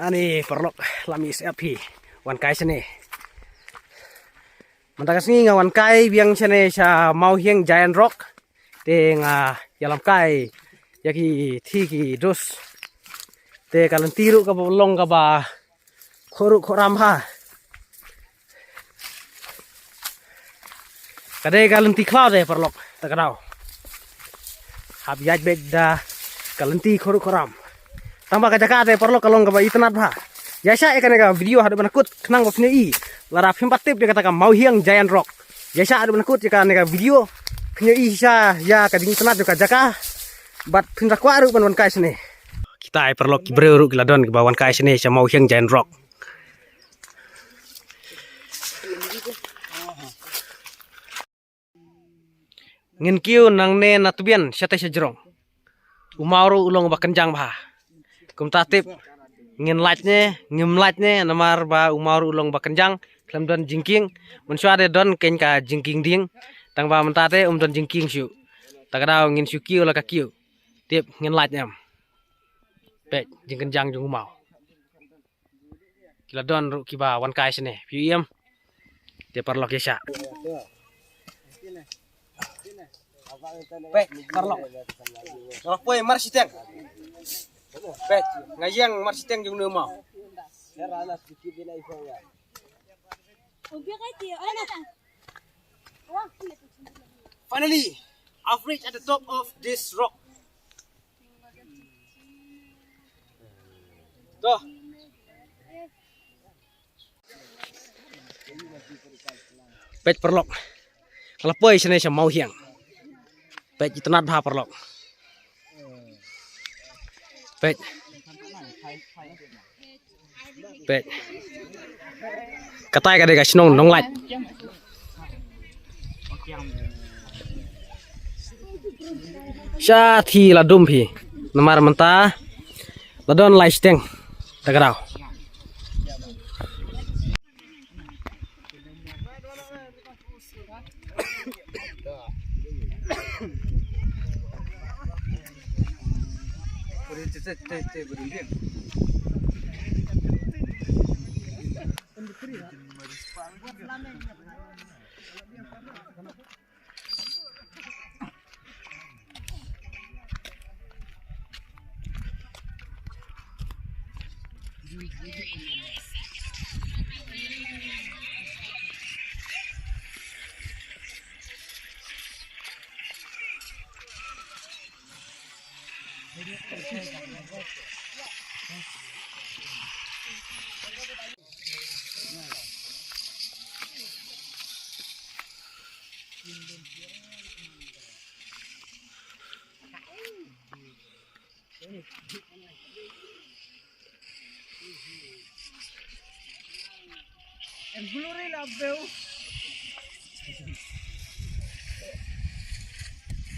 Ani perlok lamis api wan kai sini. Mantakas ni ngawan kai biang sini sa mau hiang Giant Rock te yalam kai yaki thiki dos te kalan tiru ka bolong ka ba khoru khoram ha. Kadai kalan ti cloud perlok takadau. Hab yaj bedda kalan ti khoru khoram. Tambah kaca perlu kalau nggak itu nat bah. Ya saya kan video ada menakut kenang bapnya lara pempat tip dia katakan mau hiang Giant Rock. Ya saya ada menakut jika nega video kenya sa ya kading tenat juga jaka bat pindah kuaru ban kai sini. Kita perlu kibreu giladon ke bawan kai sini sa mau hiang Giant Rock. Ngin kiu nang ne natubian syate sejrong. Umauru ulong bakenjang bah. Kum tatip ngin lightnya namar ba umar ulong bakenjang klam don jingking mensuade don kenka jingking ding tang ba mentate don jingking syu takadau ngin syu kiu la ka kiu tip ngin lightnya pe jingkenjang jung mau kila don ru kiba wan kai sini piu yam te parlok yesa pe parlok kalau poe mar siteng bet ngajang marsiteng jung nu mau. Finally, I've reached at the top of this rock. Tuh. Bet perlok. Kalau poe sini sa mau hiang. Bet itu nat bah perlok. Bet. Katai ka de guys nong light. Sya thi la dum phi. Namar menta ladon light steng. Tagarau. El blurry la veo.